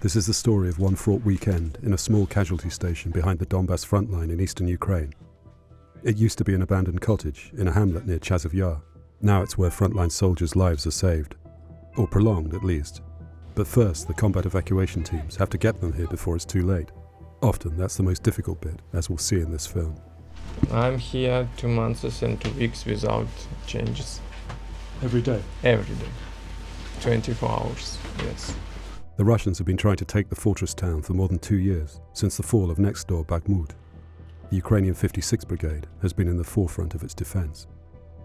This is the story of one fraught weekend in a small casualty station behind the Donbas Frontline in eastern Ukraine. It used to be an abandoned cottage in a hamlet near Casualty. Now it's where frontline soldiers' lives are saved, or prolonged at least. But first, the combat evacuation teams have to get them here before it's too late. Often that's the most difficult bit, as we'll see in this film. I'm here 2 months and 2 weeks without changes. Every day? Every day. 24 hours, yes. The Russians have been trying to take the fortress town for more than 2 years, since the fall of next door Bakhmut. The Ukrainian 56th Brigade has been in the forefront of its defense.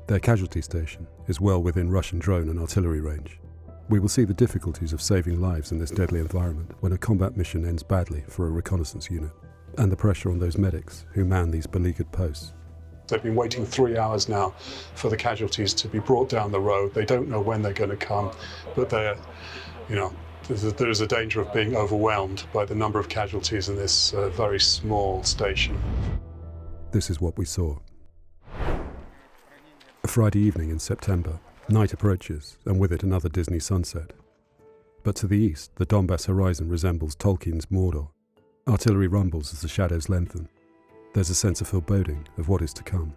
Their casualty station is well within Russian drone and artillery range. We will see the difficulties of saving lives in this deadly environment when a combat mission ends badly for a reconnaissance unit, and the pressure on those medics who man these beleaguered posts. They've been waiting 3 hours now for the casualties to be brought down the road. They don't know when they're going to come, but there's a danger of being overwhelmed by the number of casualties in this very small station. This is what we saw. A Friday evening in September, night approaches, and with it another Disney sunset. But to the east, the Donbas horizon resembles Tolkien's Mordor. Artillery rumbles as the shadows lengthen. There's a sense of foreboding of what is to come,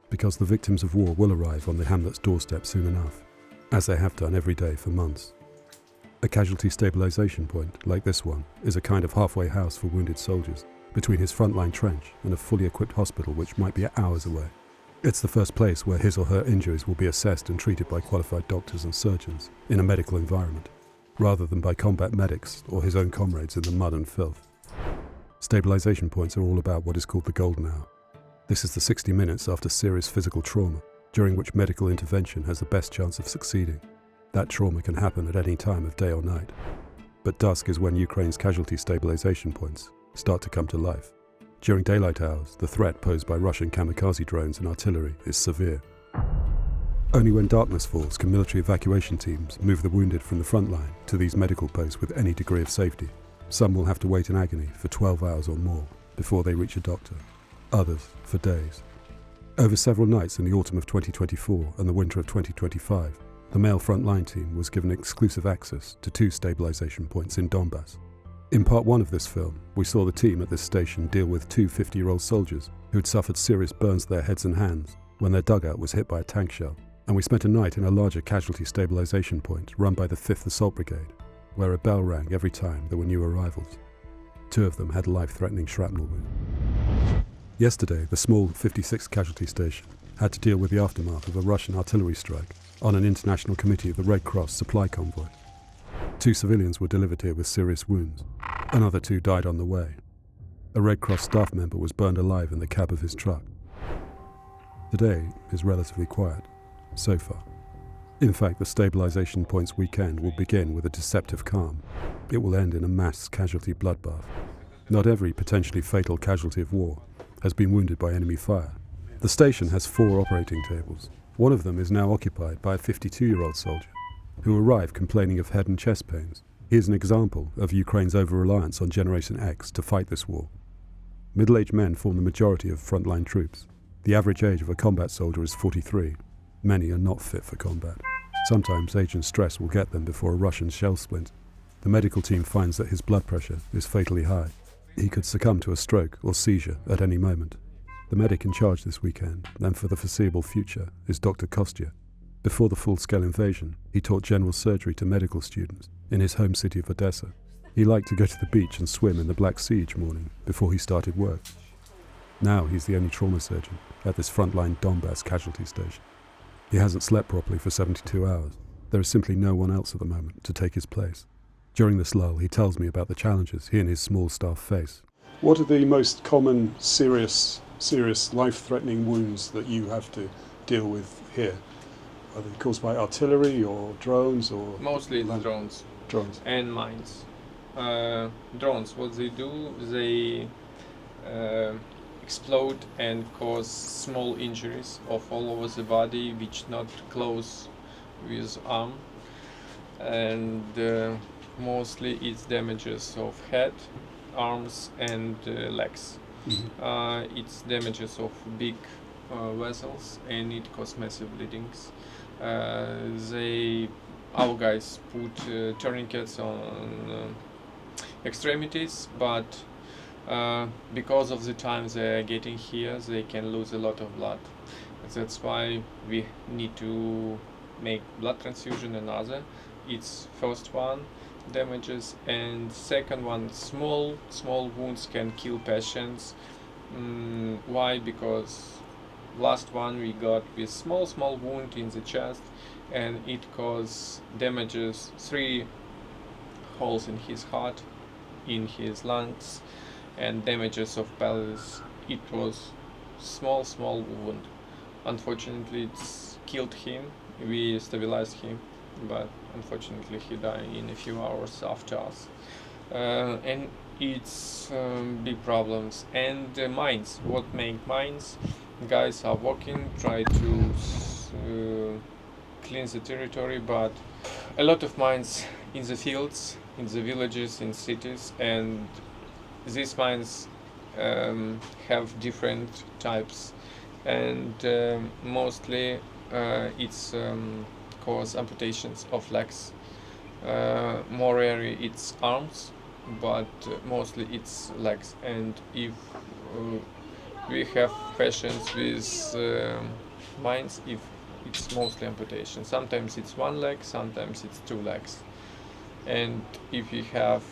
because the victims of war will arrive on the hamlet's doorstep soon enough, as they have done every day for months. A casualty stabilisation point, like this one, is a kind of halfway house for wounded soldiers, between his frontline trench and a fully equipped hospital which might be hours away. It's the first place where his or her injuries will be assessed and treated by qualified doctors and surgeons in a medical environment, rather than by combat medics or his own comrades in the mud and filth. Stabilisation points are all about what is called the golden hour. This is the 60 minutes after serious physical trauma, during which medical intervention has the best chance of succeeding. That trauma can happen at any time of day or night. But dusk is when Ukraine's casualty stabilisation points start to come to life. During daylight hours, the threat posed by Russian kamikaze drones and artillery is severe. Only when darkness falls can military evacuation teams move the wounded from the front line to these medical posts with any degree of safety. Some will have to wait in agony for 12 hours or more before they reach a doctor, others for days. Over several nights in the autumn of 2024 and the winter of 2025, the Mail Frontline team was given exclusive access to 2 stabilisation points in Donbas. In part 1 of this film, we saw the team at this station deal with 2 50-year-old soldiers who'd suffered serious burns to their heads and hands when their dugout was hit by a tank shell, and we spent a night in a larger casualty stabilisation point run by the 5th Assault Brigade, where a bell rang every time there were new arrivals. 2 of them had life-threatening shrapnel wounds. Yesterday, the small 56th casualty station had to deal with the aftermath of a Russian artillery strike on an international committee of the Red Cross supply convoy. 2 civilians were delivered here with serious wounds. Another 2 died on the way. A Red Cross staff member was burned alive in the cab of his truck. The day is relatively quiet, so far. In fact, the stabilisation point's weekend will begin with a deceptive calm. It will end in a mass casualty bloodbath. Not every potentially fatal casualty of war has been wounded by enemy fire. The station has 4 operating tables. One of them is now occupied by a 52-year-old soldier who arrived complaining of head and chest pains. He is an example of Ukraine's over-reliance on Generation X to fight this war. Middle-aged men form the majority of frontline troops. The average age of a combat soldier is 43. Many are not fit for combat. Sometimes age and stress will get them before a Russian shell splint. The medical team finds that his blood pressure is fatally high. He could succumb to a stroke or seizure at any moment. The medic in charge this weekend, and for the foreseeable future, is Dr. Kostya. Before the full-scale invasion, he taught general surgery to medical students in his home city of Odessa. He liked to go to the beach and swim in the Black Sea each morning before he started work. Now he's the only trauma surgeon at this frontline Donbas casualty station. He hasn't slept properly for 72 hours. There is simply no one else at the moment to take his place. During this lull, he tells me about the challenges he and his small staff face. What are the most common serious life-threatening wounds that you have to deal with here? Are they caused by artillery or drones or? Mostly it's drones. Drones. And mines. Drones, what they do, they explode and cause small injuries of all over the body, which not close with arm. And mostly it's damages of head, arms and legs. Mm-hmm. It's damages of big vessels and it causes massive bleedings. Our guys put tourniquets on extremities, but because of the time they are getting here, they can lose a lot of blood. That's why we need to make blood transfusion another. It's first one damages, and second one, small wounds can kill patients. Why? Because last one we got with small wound in the chest, and it caused damages, 3 holes in his heart, in his lungs, and damages of pelvis. It was small wound. Unfortunately, it's killed him. We stabilized him, but unfortunately he died in a few hours after us. And it's big problems. And mines. What make mines? Guys are working, try to clean the territory, but a lot of mines in the fields, in the villages, in cities, and these mines have different types, and mostly it's cause amputations of legs. More rarely it's arms, but mostly it's legs. And if we have patients with mines, if it's mostly amputation. Sometimes it's 1 leg, sometimes it's 2 legs. And if you have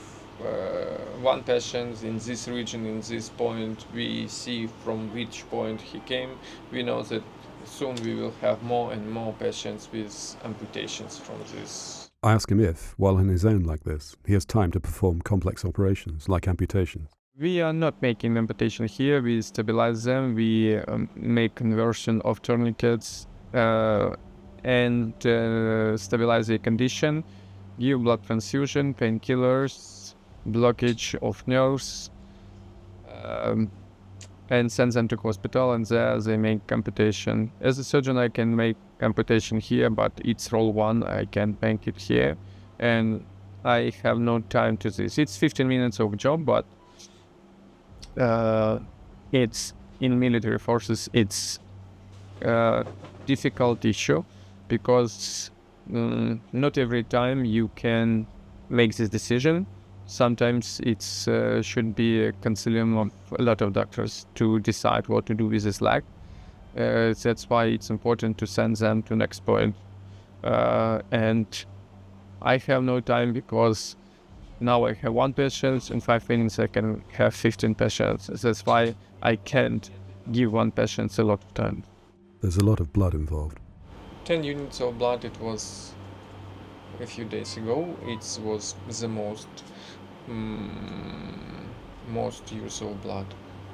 1 patient in this region, in this point, we see from which point he came. We know that soon we will have more and more patients with amputations from this. I ask him if, while in his zone like this, he has time to perform complex operations like amputations. We are not making amputation here. We stabilize them. We make conversion of tourniquets and stabilize the condition, give blood transfusion, painkillers, blockage of nerves, and send them to hospital, and there they make amputation. As a surgeon, I can make amputation here, but it's role 1, I can't make it here, and I have no time to this. It's 15 minutes of job, but it's in military forces, it's a difficult issue, because not every time you can make this decision. Sometimes it's should be a consilium of a lot of doctors to decide what to do with this leg. That's why it's important to send them to next point. And I have no time, because now I have 1 patient. In 5 minutes I can have 15 patients. That's why I can't give 1 patient a lot of time. There's a lot of blood involved. 10 units of blood, it was a few days ago. It was the most use of blood.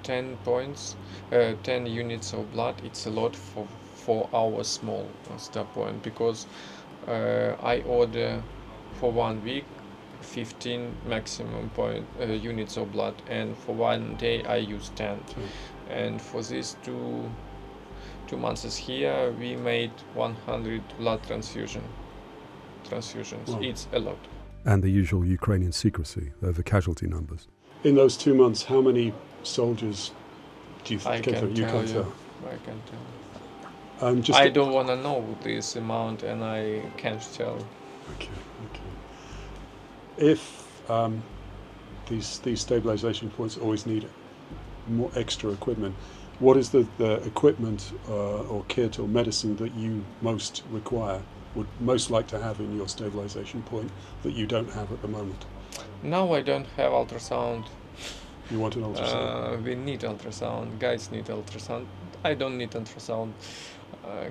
10 points, 10 units of blood, it's a lot for our small star point, because I order for 1 week 15 maximum units of blood, and for 1 day I use 10. And for these two months here we made 100 blood transfusions. Wow. It's a lot. And the usual Ukrainian secrecy over casualty numbers. In those 2 months, how many soldiers do you I think can tell you. I can't tell. I don't want to know this amount, and I can't tell. Okay. If these stabilization points always need more extra equipment, what is the equipment or kit or medicine that you most require, would most like to have in your stabilization point that you don't have at the moment? Now I don't have ultrasound. You want an ultrasound? We need ultrasound. Guys need ultrasound. I don't need ultrasound.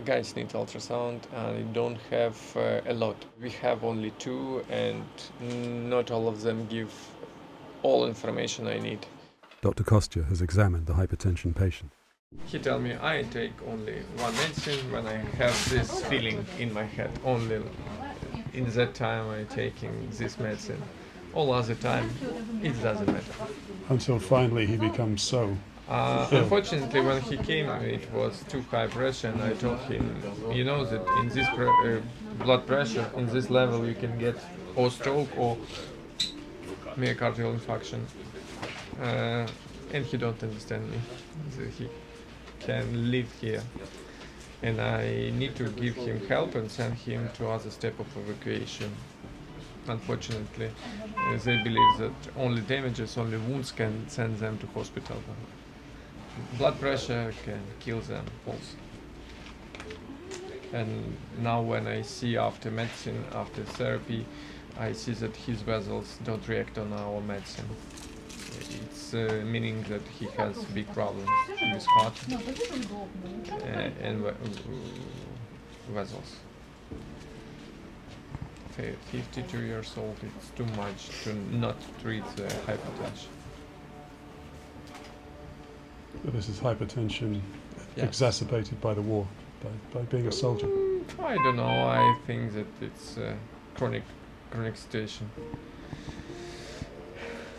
Guys need ultrasound. I don't have a lot. We have only 2, and not all of them give all information I need. Dr. Kostya has examined the hypertension patient. He tell me I take only 1 medicine when I have this feeling in my head. Only in that time I taking this medicine. All other time it doesn't matter. Until finally he becomes so. Unfortunately, when he came, it was too high pressure, and I told him, you know that in this blood pressure, in this level, you can get or stroke or myocardial infarction. And he don't understand me. So he can live here, and I need to give him help and send him to other step of evacuation. unfortunately, they believe that only damages, only wounds can send them to hospital. Blood pressure can kill them also. And now when I see after medicine, after therapy, I see that his vessels don't react on our medicine. It's meaning that he has big problems with heart and vessels. 52 years old, it's too much to not treat hypertension. But this is hypertension Yes. exacerbated by the war, by being a soldier. I don't know, I think that it's a chronic situation.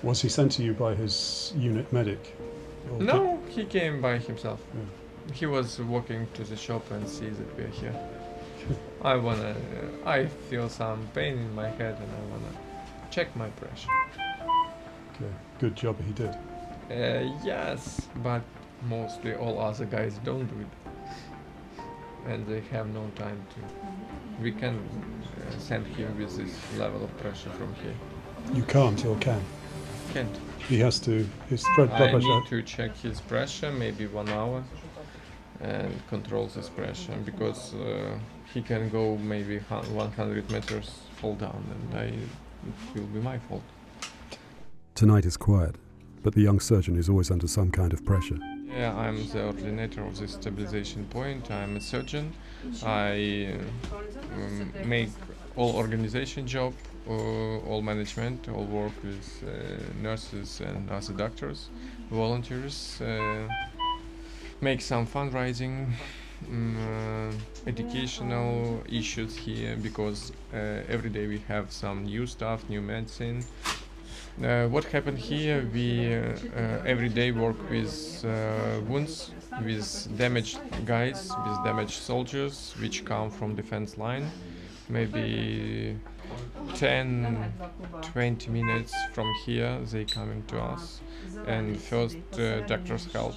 Was he sent to you by his unit medic? Or No, he came by himself. Yeah. He was walking to the shop and see that we're here. I feel some pain in my head and I wanna check my pressure. Okay, good job he did. Yes, but mostly all other guys don't do it. And they have no time to. We can send him with this level of pressure from here. You can't or can? Can't. He has to, his blood I pressure. need to check his pressure, maybe 1 hour, and control this pressure because he can go maybe 100 meters, fall down, and it will be my fault. Tonight is quiet, but the young surgeon is always under some kind of pressure. Yeah, I'm the coordinator of the stabilization point. I'm a surgeon. I make all organization job, all management, all work with nurses and other doctors, volunteers, make some fundraising, educational issues here because every day we have some new stuff, new medicine. What happened here? We every day work with wounds, with damaged guys, with damaged soldiers, which come from defense line. Maybe 10-20 minutes from here, they coming to us, and first doctors help.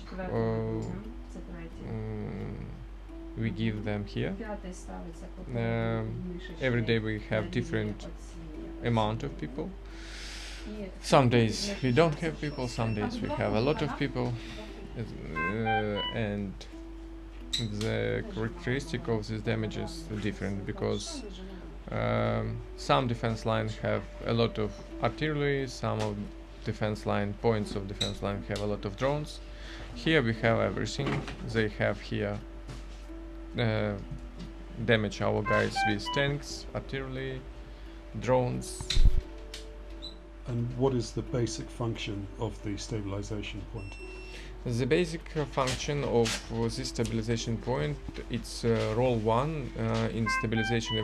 We give them here. Every day we have different amount of people. Some days we don't have people, some days we have a lot of people, and the characteristic of these damages is different because some defense lines have a lot of artillery, some of defense line points of defense line have a lot of drones. Here we have everything. They have here damage our guys with tanks, artillery, drones. And what is the basic function of the stabilization point? The basic function of this stabilization point, it's role 1 in stabilization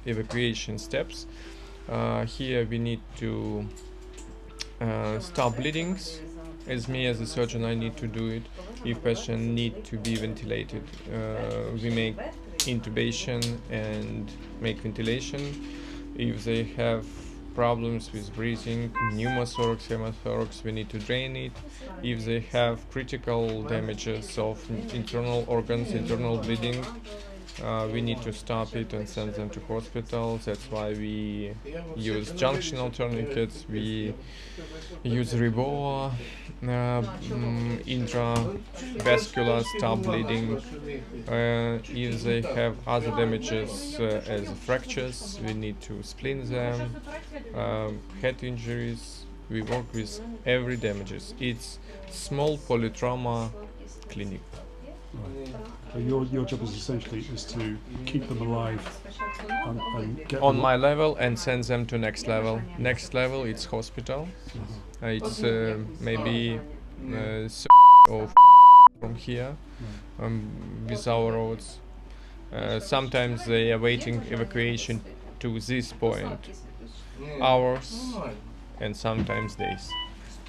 evacuation steps. Here we need to stop bleedings. As me as a surgeon, I need to do it. If patient need to be ventilated, we make intubation and make ventilation. If they have problems with breathing, pneumothorax, hemothorax, we need to drain it. If they have critical damages of internal organs, internal bleeding, we need to stop it and send them to hospital. That's why we use junctional tourniquets, we use Riboa, intravascular stop bleeding. If they have other damages as fractures, we need to splint them. Head injuries, we work with every damages. It's small polytrauma clinic. Right. So your job is essentially to keep them alive and get On them my level and send them to next level. Next level, it's hospital. It's maybe or from here with our roads. Sometimes they are waiting evacuation to this point, hours and sometimes days.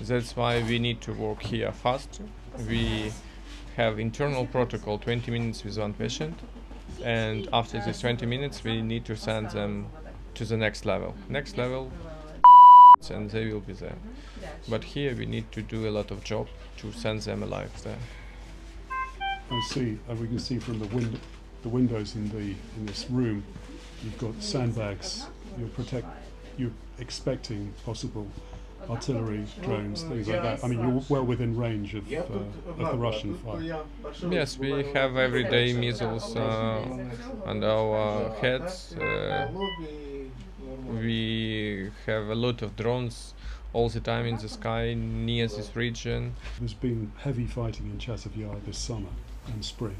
That's why we need to work here fast. We have internal protocol 20 minutes with one patient, and after this 20 minutes we need to send them to the next level, and they will be there. But here we need to do a lot of job to send them alive there. I see. We can see from the windows in this room, you've got sandbags. You're you're expecting possible artillery, drones, things like that. I mean, you're well within range of the Russian fire. Yes, we have everyday missiles on our heads. We have a lot of drones all the time in the sky near this region. There's been heavy fighting in Chasiv Yar this summer and spring.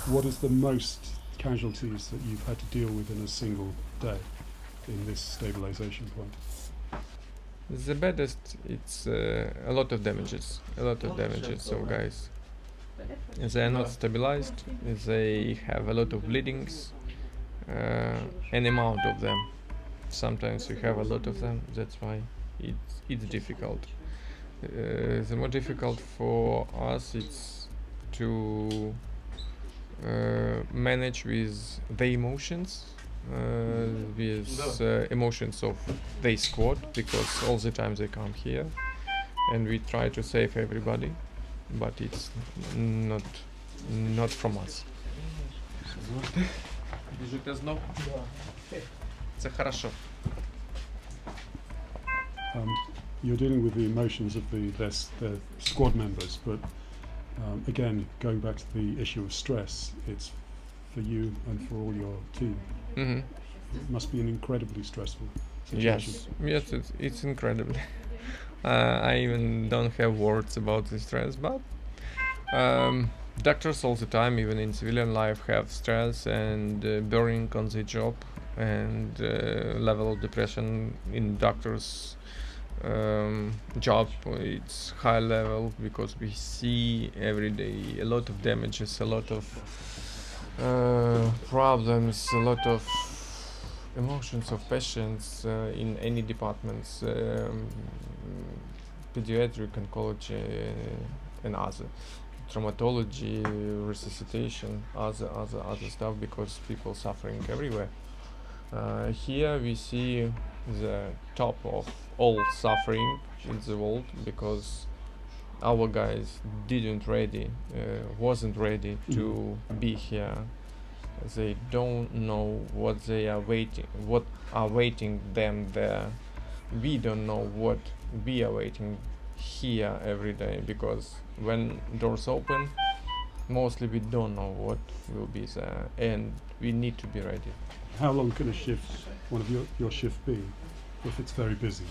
What is the most casualties that you've had to deal with in a single day in this stabilisation point? The baddest, it's a lot of damages of guys. They are not stabilized, they have a lot of bleedings, an amount of them. Sometimes you have a lot of them, that's why it's difficult. The more difficult for us it's to manage with the emotions, emotions of the squad, because all the time they come here and we try to save everybody, but it's not from us. You're dealing with the emotions of the squad members, but again, going back to the issue of stress, it's for you and for all your team. Mm-hmm. It must be an incredibly stressful situation. Yes, it's incredible. I even don't have words about the stress, but doctors all the time, even in civilian life, have stress and burning on the job, and level of depression in doctors' job, it's high level, because we see every day a lot of damages, a lot of problems, a lot of emotions of patients in any departments, pediatric, oncology, and other, traumatology, resuscitation, other stuff, because people suffering everywhere. Here we see the top of all suffering in the world, because our guys wasn't ready to be here. They don't know what are waiting them there. We don't know what we are waiting here every day, because when doors open, mostly we don't know what will be there, and we need to be ready. How long can one of your shift be if it's very busy?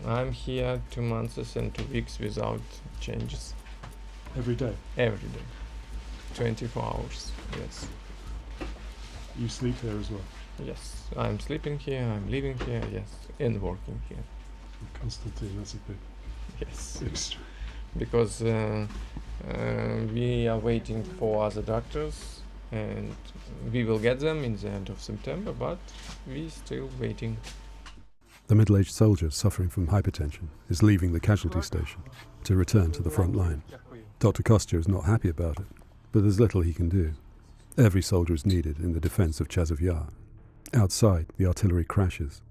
I'm here 2 months and 2 weeks without changes. Every day? Every day. 24 hours, yes. You sleep here as well? Yes, I'm sleeping here, I'm living here, yes, and working here. Constantine, that's a bit yes. extra. Because we are waiting for other doctors, and we will get them in the end of September, but we're still waiting. The middle-aged soldier suffering from hypertension is leaving the casualty station to return to the front line. Dr. Kostya is not happy about it, but there's little he can do. Every soldier is needed in the defence of Chasiv Yar. Outside, the artillery crashes,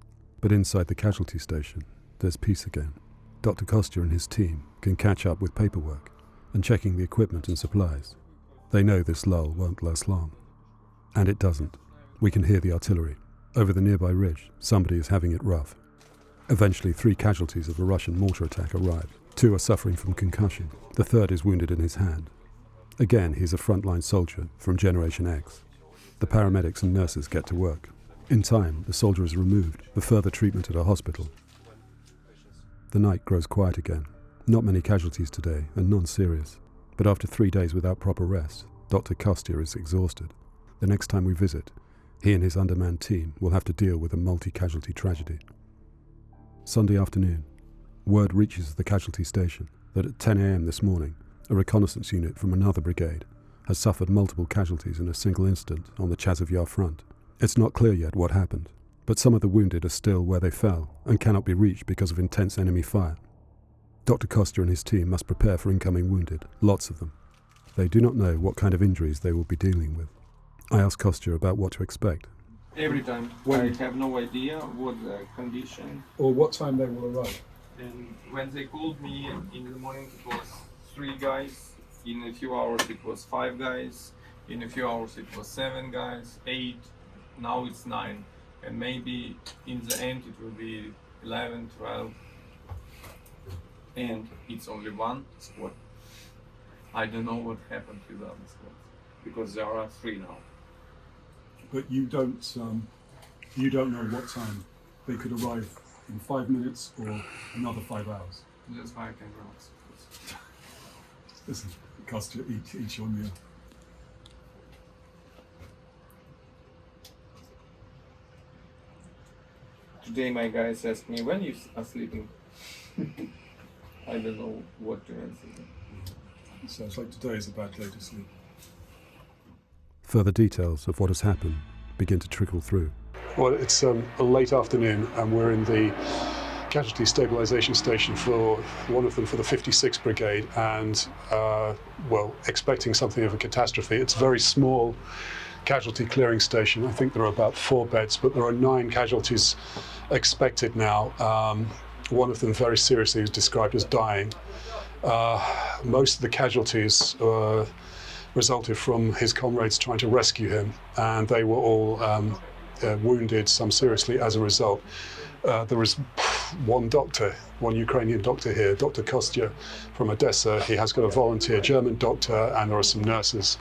but inside the casualty station, there's peace again. Dr. Kostya and his team can catch up with paperwork and checking the equipment and supplies. They know this lull won't last long. And it doesn't. We can hear the artillery. Over the nearby ridge, somebody is having it rough. Eventually, 3 casualties of a Russian mortar attack arrive. 2 are suffering from concussion. The third is wounded in his hand. Again, he's a frontline soldier from Generation X. The paramedics and nurses get to work. In time, the soldier is removed for further treatment at a hospital. The night grows quiet again. Not many casualties today, and none serious. But after 3 days without proper rest, Dr. Kostya is exhausted. The next time we visit, he and his undermanned team will have to deal with a multi-casualty tragedy. Sunday afternoon, word reaches the casualty station that at 10 a.m. this morning, a reconnaissance unit from another brigade has suffered multiple casualties in a single incident on the Chasiv Yar front. It's not clear yet what happened, but some of the wounded are still where they fell and cannot be reached because of intense enemy fire. Dr. Kostya and his team must prepare for incoming wounded, lots of them. They do not know what kind of injuries they will be dealing with. I asked Kostya about what to expect. Every time. I have no idea what the condition. Or what time they will arrive? And when they called me in the morning, it was 3 guys. In a few hours, it was 5 guys. In a few hours, it was 7 guys, 8. Now it's 9. and maybe in the end it will be 11, 12, and it's only one squad. I don't know what happened with the other squads, because there are 3 now. But you don't know what time they could arrive in 5 minutes or another 5 hours. That's why I can promise. Listen, it costs you each your meal. Today my guys asked me, when you are sleeping? I don't know what to answer them. Sounds like today is a bad day to sleep. Further details of what has happened begin to trickle through. Well, it's a late afternoon and we're in the casualty stabilisation station for one of them for the 56th Brigade, and expecting something of a catastrophe. It's a very small casualty clearing station. I think there are about 4 beds, but there are 9 casualties expected now. One of them very seriously is described as dying. Most of the casualties resulted from his comrades trying to rescue him, and they were all wounded, some seriously as a result. There was one Ukrainian doctor here, Dr. Kostya from Odessa. He has got a volunteer German doctor, and there are some nurses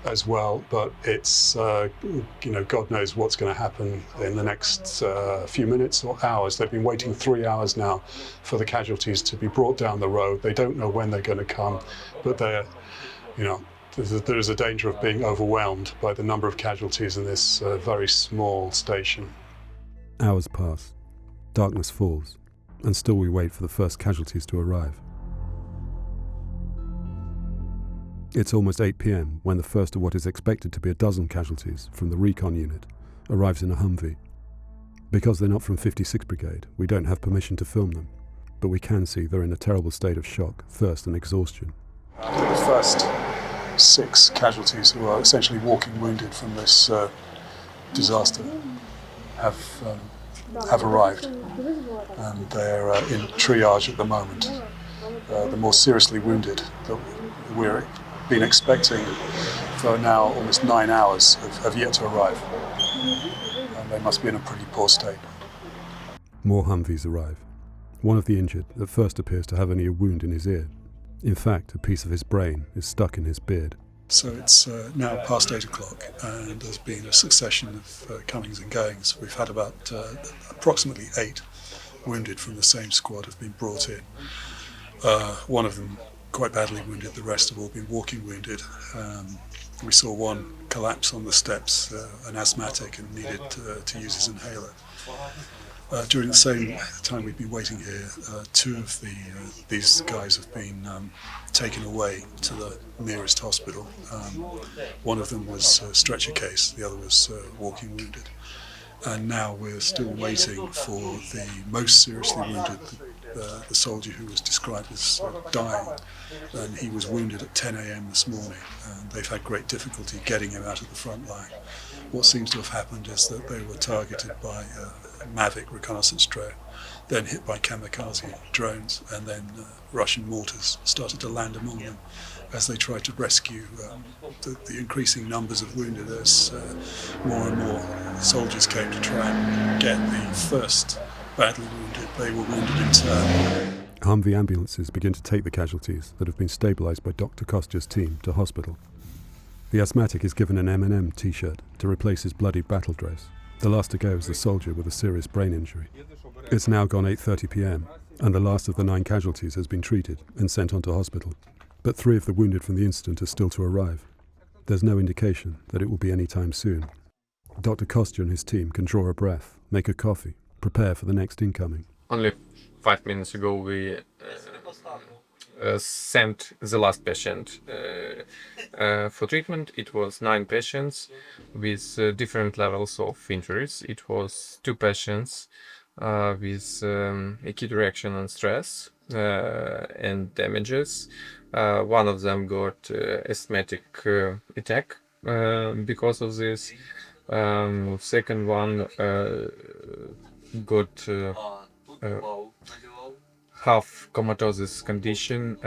as well. But it's, God knows what's going to happen in the next few minutes or hours. They've been waiting 3 hours now for the casualties to be brought down the road. They don't know when they're going to come, but there is a danger of being overwhelmed by the number of casualties in this very small station. Hours pass, darkness falls, and still we wait for the first casualties to arrive. It's almost 8 p.m. when the first of what is expected to be a dozen casualties from the recon unit arrives in a Humvee. Because they're not from 56th Brigade, we don't have permission to film them, but we can see they're in a terrible state of shock, thirst and exhaustion. The first 6 casualties who are essentially walking wounded from this disaster have arrived, and they're in triage at the moment. The more seriously wounded that we're been expecting for now almost 9 hours have yet to arrive, and they must be in a pretty poor state. More Humvees arrive. One of the injured at first appears to have only a wound in his ear. In fact, a piece of his brain is stuck in his beard. So it's now past 8 o'clock, and there's been a succession of comings and goings. We've had about approximately 8 wounded from the same squad have been brought in. One of them quite badly wounded, the rest have all been walking wounded. We saw one collapse on the steps, an asthmatic, and needed to use his inhaler. During the same time we've been waiting here, 2 of these guys have been taken away to the nearest hospital. One of them was a stretcher case, the other was walking wounded. And now we're still waiting for the most seriously wounded, the soldier who was described as dying. And he was wounded at 10 a.m. this morning, and they've had great difficulty getting him out of the front line. What seems to have happened is that they were targeted by Mavic reconnaissance drone, then hit by kamikaze drones, and then Russian mortars started to land among them as they tried to rescue the increasing numbers of wounded. As more and more soldiers came to try and get the first badly wounded, they were wounded in turn. Humvee ambulances begin to take the casualties that have been stabilised by Dr. Kostya's team to hospital. The asthmatic is given an M&M t-shirt to replace his bloody battle dress. The last to go is the soldier with a serious brain injury. It's now gone 8:30 p.m, and the last of the 9 casualties has been treated and sent on to hospital. But 3 of the wounded from the incident are still to arrive. There's no indication that it will be any time soon. Dr. Kostya and his team can draw a breath, make a coffee, prepare for the next incoming. Only 5 minutes ago we sent the last patient for treatment. It was 9 patients with different levels of injuries. It was 2 patients with acute reaction on stress and damages. One of them got asthmatic attack because of this. Second one got half comatose condition,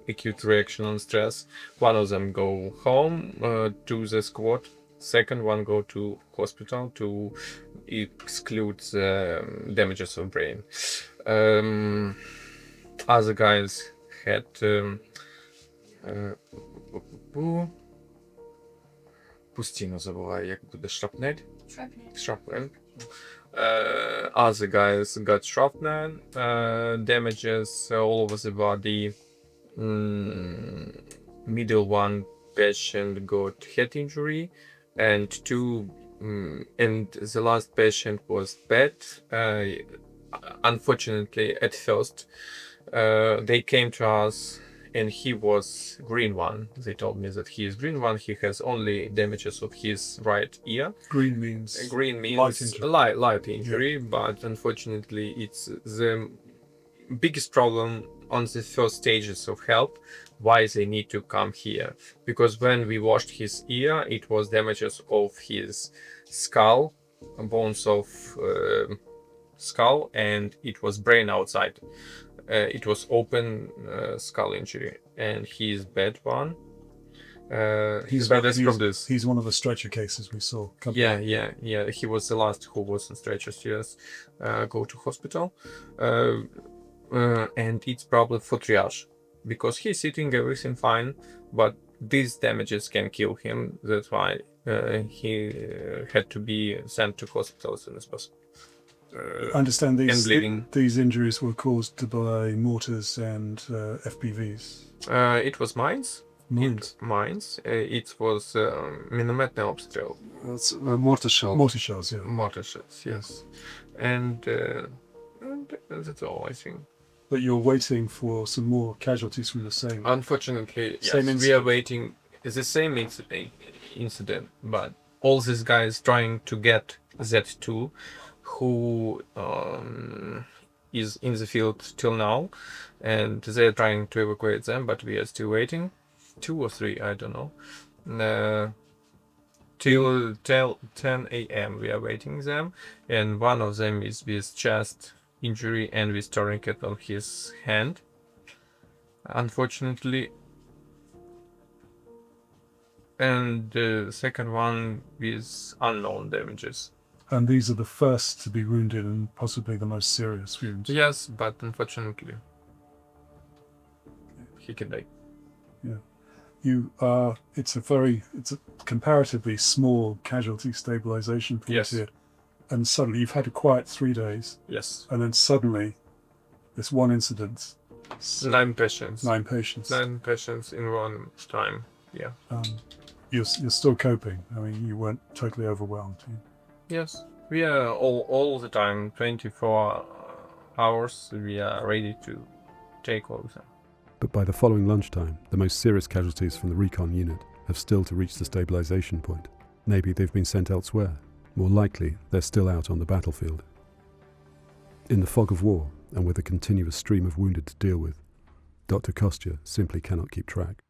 acute reaction on stress. One of them go home to the squad. Second one go to hospital to excludes damages of brain. Other guys had Пустину забуваю, як буде shrapnel. Shrapnel. Other guys got shrapnel damages all over the body. Middle one patient got head injury, and the last patient was bad. Unfortunately, at first, they came to us and he was green one. They told me that he is green one. He has only damages of his right ear. Green means light injury, but unfortunately, it's the biggest problem on the first stages of help. Why they need to come here? Because when we washed his ear, it was damages of his skull, bones of skull, and it was brain outside. It was open skull injury, and he's bad one. He's from this. He's one of the stretcher cases we saw. Yeah. He was the last who was on stretchers. Yes, go to hospital, and it's probably for triage because he's sitting everything fine, but these damages can kill him. That's why he had to be sent to hospital as soon as possible. I understand these injuries were caused by mortars and FPVs. It was mines. Mines. It was минометный обстрел. It's mortar shell. Mortar shells, yeah. Mortar shells, yes. And that's all, I think. But you're waiting for some more casualties from the same. Unfortunately, yes, same we are waiting. It's the same incident, but all these guys trying to get Z2, who is in the field till now, and they're trying to evacuate them, but we are still waiting. 2 or 3, I don't know. Till 10 a.m. we are waiting them, and one of them is with chest injury and with tourniquet on his hand, unfortunately, and the second one with unknown damages. And these are the first to be wounded and possibly the most serious wounds. Yes, but unfortunately he can die. Yeah. It's a comparatively small casualty stabilization point Yes. here. And suddenly you've had a quiet 3 days. Yes. And then suddenly this one incident. 9 patients. 9 patients. 9 patients in one time. Yeah. You're still coping. I mean, you weren't totally overwhelmed. Yes. We are all the time, 24 hours, we are ready to take all of them. But by the following lunchtime, the most serious casualties from the recon unit have still to reach the stabilisation point. Maybe they've been sent elsewhere. More likely, they're still out on the battlefield. In the fog of war, and with a continuous stream of wounded to deal with, Dr. Kostya simply cannot keep track.